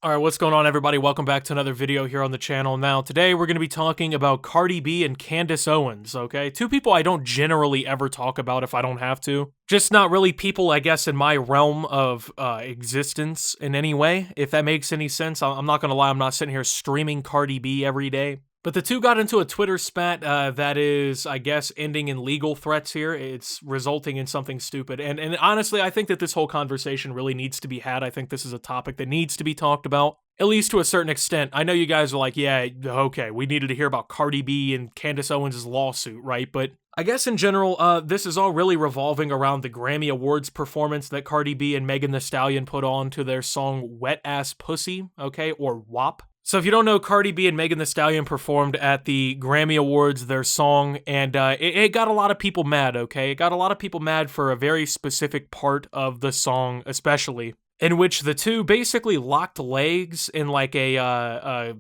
Alright, what's going on everybody? Welcome back to another video here on the channel. Now, today we're going to be talking about Cardi B and Candace Owens, okay? Two people I don't generally ever talk about if I don't have to. Just not really people, I guess, in my realm of existence in any way, if that makes any sense. I'm not going to lie, I'm not sitting here streaming Cardi B every day. But the two got into a Twitter spat that is, I guess, ending in legal threats here. It's resulting in something stupid. And honestly, I think that this whole conversation really needs to be had. I think this is a topic that needs to be talked about, at least to a certain extent. I know you guys are like, yeah, okay, we needed to hear about Cardi B and Candace Owens' lawsuit, right? But I guess in general, this is all really revolving around the Grammy Awards performance that Cardi B and Megan Thee Stallion put on to their song Wet Ass Pussy, okay, or WAP. So if you don't know, Cardi B and Megan Thee Stallion performed at the Grammy Awards, their song, and it got a lot of people mad, okay? It got a lot of people mad for a very specific part of the song, especially, in which the two basically locked legs in like a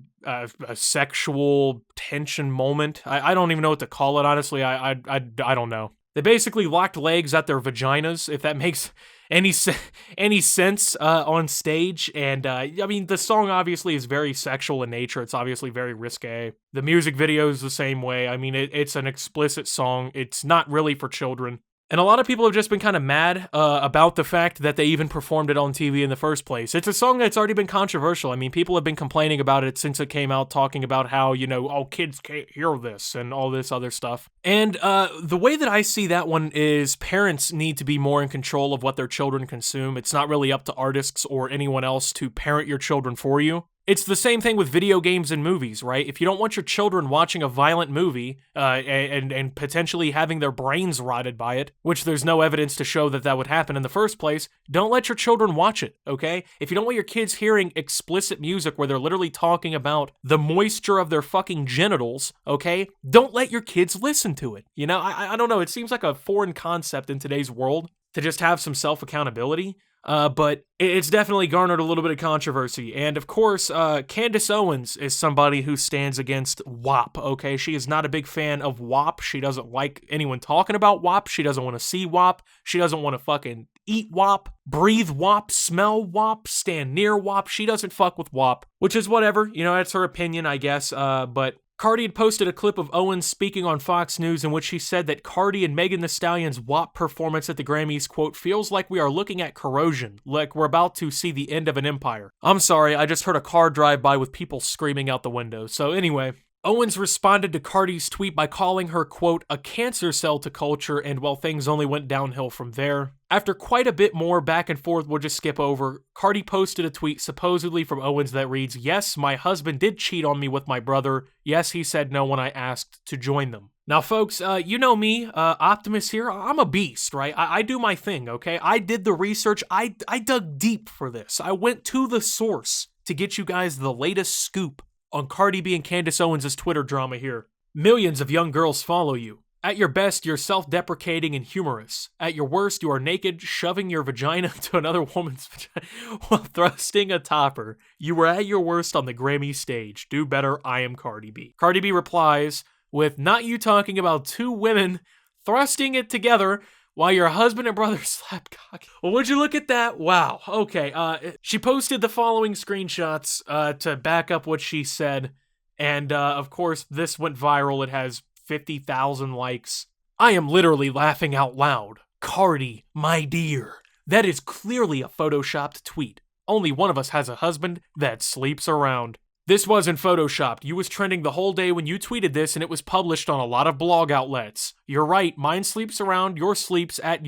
sexual tension moment. I don't even know what to call it, honestly. I don't know. They basically locked legs at their vaginas, if that makes any sense on stage. And I mean, the song obviously is very sexual in nature. It's obviously very risque. The music video is the same way. I mean, it's an explicit song. It's not really for children. And a lot of people have just been kind of mad about the fact that they even performed it on TV in the first place. It's a song that's already been controversial. I mean, people have been complaining about it since it came out, talking about how, you know, oh, kids can't hear this and all this other stuff. And the way that I see that one is parents need to be more in control of what their children consume. It's not really up to artists or anyone else to parent your children for you. It's the same thing with video games and movies, right? If you don't want your children watching a violent movie and potentially having their brains rotted by it, which there's no evidence to show that that would happen in the first place, don't let your children watch it, okay? If you don't want your kids hearing explicit music where they're literally talking about the moisture of their fucking genitals, okay, don't let your kids listen to it. You know, I don't know, it seems like a foreign concept in today's world to just have some self-accountability. But it's definitely garnered a little bit of controversy. And of course, Candace Owens is somebody who stands against WAP, okay? She is not a big fan of WAP. She doesn't like anyone talking about WAP. She doesn't want to see WAP. She doesn't want to fucking eat WAP, breathe WAP, smell WAP, stand near WAP. She doesn't fuck with WAP, which is whatever. You know, that's her opinion, I guess. But Cardi had posted a clip of Owens speaking on Fox News in which she said that Cardi and Megan Thee Stallion's WAP performance at the Grammys, quote, feels like we are looking at corrosion, like we're about to see the end of an empire. I'm sorry, I just heard a car drive by with people screaming out the window. So anyway, Owens responded to Cardi's tweet by calling her, quote, a cancer cell to culture, and well, things only went downhill from there. After quite a bit more back and forth we'll just skip over, Cardi posted a tweet supposedly from Owens that reads, yes, my husband did cheat on me with my brother. Yes, he said no when I asked to join them. Now, folks, you know me, Optimus here. I'm a beast, right? I do my thing, okay? I did the research. I dug deep for this. I went to the source to get you guys the latest scoop on Cardi B and Candace Owens' Twitter drama here. Millions of young girls follow you. At your best, you're self-deprecating and humorous. At your worst, you are naked, shoving your vagina to another woman's vagina while thrusting a topper. You were at your worst on the Grammy stage. Do better, I am Cardi B. Cardi B replies with, not you talking about two women thrusting it together while your husband and brother slap cock. Well, would you look at that? Wow. Okay. She posted the following screenshots to back up what she said. And, of course, this went viral. It has 50,000 likes. I am literally laughing out loud. Cardi, my dear. That is clearly a photoshopped tweet. Only one of us has a husband that sleeps around. This wasn't photoshopped. You was trending the whole day when you tweeted this, and it was published on a lot of blog outlets. You're right, mine sleeps around, yours sleeps at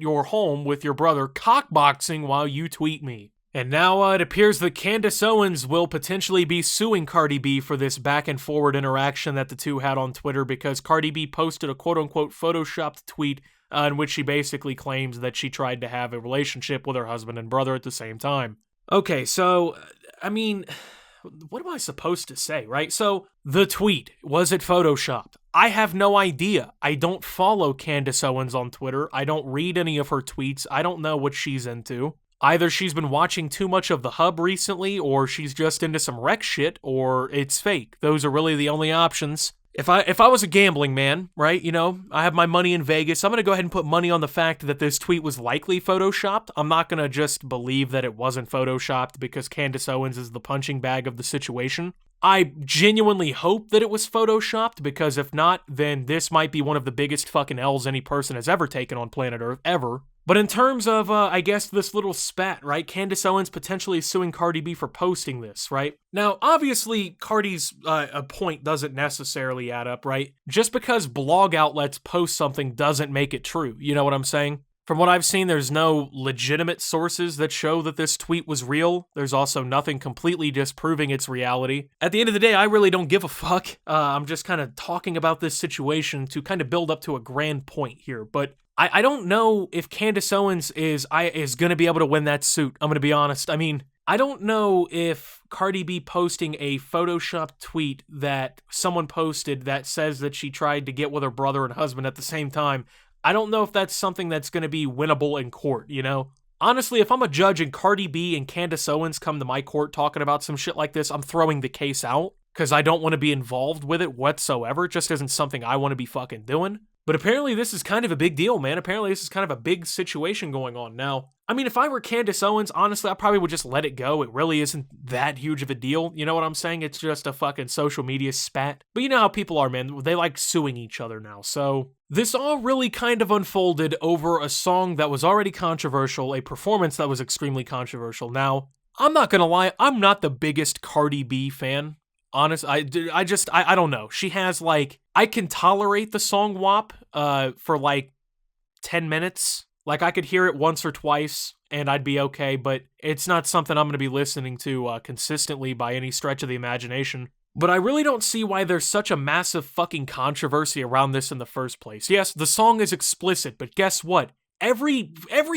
your home with your brother cockboxing while you tweet me. And now it appears that Candace Owens will potentially be suing Cardi B for this back and forward interaction that the two had on Twitter, because Cardi B posted a quote-unquote photoshopped tweet in which she basically claims that she tried to have a relationship with her husband and brother at the same time. Okay, so, I mean, what am I supposed to say, right? So, the tweet, was it photoshopped? I have no idea. I don't follow Candace Owens on Twitter. I don't read any of her tweets. I don't know what she's into. Either she's been watching too much of The Hub recently, or she's just into some wreck shit, or it's fake. Those are really the only options. If I was a gambling man, right, you know, I have my money in Vegas, I'm gonna go ahead and put money on the fact that this tweet was likely photoshopped. I'm not gonna just believe that it wasn't photoshopped because Candace Owens is the punching bag of the situation. I genuinely hope that it was photoshopped, because if not, then this might be one of the biggest fucking L's any person has ever taken on planet Earth, ever. But in terms of, I guess, this little spat, right? Candace Owens potentially suing Cardi B for posting this, right? Now, obviously, Cardi's point doesn't necessarily add up, right? Just because blog outlets post something doesn't make it true, you know what I'm saying? From what I've seen, there's no legitimate sources that show that this tweet was real. There's also nothing completely disproving its reality. At the end of the day, I really don't give a fuck. I'm just kind of talking about this situation to kind of build up to a grand point here, but I don't know if Candace Owens is going to be able to win that suit. I'm going to be honest. I mean, I don't know if Cardi B posting a Photoshopped tweet that someone posted that says that she tried to get with her brother and husband at the same time, I don't know if that's something that's going to be winnable in court, you know? Honestly, if I'm a judge and Cardi B and Candace Owens come to my court talking about some shit like this, I'm throwing the case out, because I don't want to be involved with it whatsoever. It just isn't something I want to be fucking doing. But apparently this is kind of a big deal, man. Apparently this is kind of a big situation going on now. I mean, if I were Candace Owens, honestly, I probably would just let it go. It really isn't that huge of a deal. You know what I'm saying? It's just a fucking social media spat. But you know how people are, man. They like suing each other now. So this all really kind of unfolded over a song that was already controversial, a performance that was extremely controversial. Now, I'm not gonna lie, I'm not the biggest Cardi B fan. Honest, I don't know. She has, like, I can tolerate the song WAP for like 10 minutes. Like, I could hear it once or twice and I'd be okay, but it's not something I'm going to be listening to consistently by any stretch of the imagination. But I really don't see why there's such a massive fucking controversy around this in the first place. Yes, the song is explicit, but guess what? Every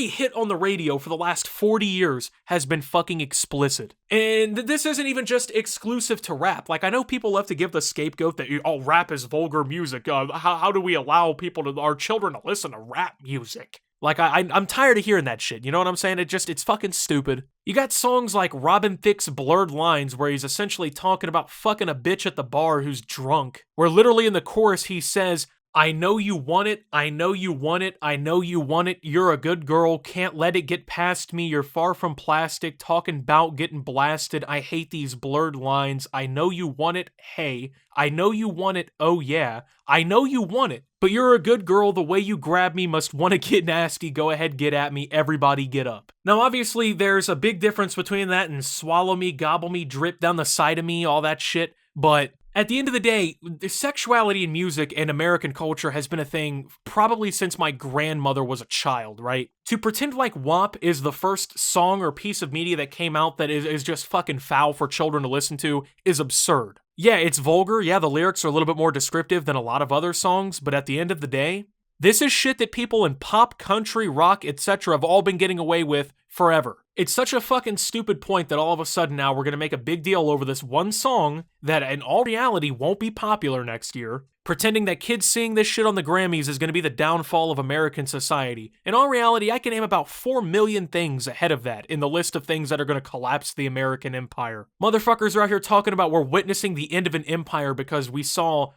hit on the radio for the last 40 years has been fucking explicit. And this isn't even just exclusive to rap. Like, I know people love to give the scapegoat that, oh, rap is vulgar music. How do we allow our children to listen to rap music? Like, I'm tired of hearing that shit, you know what I'm saying? It's fucking stupid. You got songs like Robin Thicke's Blurred Lines, where he's essentially talking about fucking a bitch at the bar who's drunk, where literally in the chorus he says, I know you want it, I know you want it, I know you want it, you're a good girl, can't let it get past me, you're far from plastic, talking bout getting blasted, I hate these blurred lines, I know you want it, hey, I know you want it, oh yeah, I know you want it, but you're a good girl, the way you grab me must want to get nasty, go ahead, get at me, everybody get up. Now obviously there's a big difference between that and swallow me, gobble me, drip down the side of me, all that shit, but at the end of the day, sexuality in music and American culture has been a thing probably since my grandmother was a child, right? To pretend like WAP is the first song or piece of media that came out that is just fucking foul for children to listen to is absurd. Yeah, it's vulgar, yeah, the lyrics are a little bit more descriptive than a lot of other songs, but at the end of the day, this is shit that people in pop, country, rock, etc. have all been getting away with forever. It's such a fucking stupid point that all of a sudden now we're gonna make a big deal over this one song that in all reality won't be popular next year, pretending that kids seeing this shit on the Grammys is gonna be the downfall of American society. In all reality, I can name about 4 million things ahead of that in the list of things that are gonna collapse the American empire. Motherfuckers are out here talking about we're witnessing the end of an empire because we saw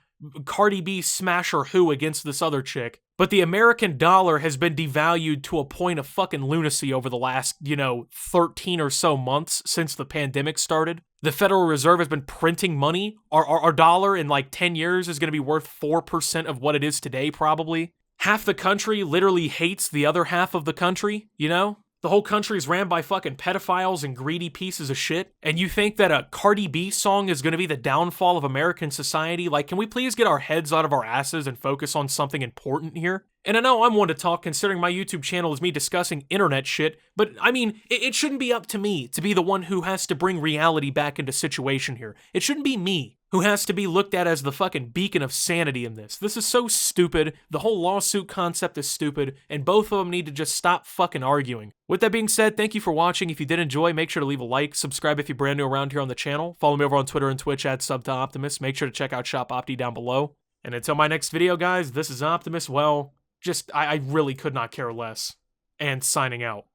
Cardi B smash her who against this other chick. But the American dollar has been devalued to a point of fucking lunacy over the last, 13 or so months since the pandemic started. The Federal Reserve has been printing money. Our dollar in like 10 years is going to be worth 4% of what it is today, probably. Half the country literally hates the other half of the country, you know? The whole country is ran by fucking pedophiles and greedy pieces of shit. And you think that a Cardi B song is going to be the downfall of American society? Like, can we please get our heads out of our asses and focus on something important here? And I know I'm one to talk considering my YouTube channel is me discussing internet shit, but I mean, it shouldn't be up to me to be the one who has to bring reality back into situation here. It shouldn't be me who has to be looked at as the fucking beacon of sanity in this. This is so stupid, the whole lawsuit concept is stupid, and both of them need to just stop fucking arguing. With that being said, thank you for watching. If you did enjoy, make sure to leave a like, subscribe if you're brand new around here on the channel, follow me over on Twitter and Twitch at @SubToOptimus, make sure to check out Shop Opti down below. And until my next video, guys, this is Optimus, well, I really could not care less. And signing out.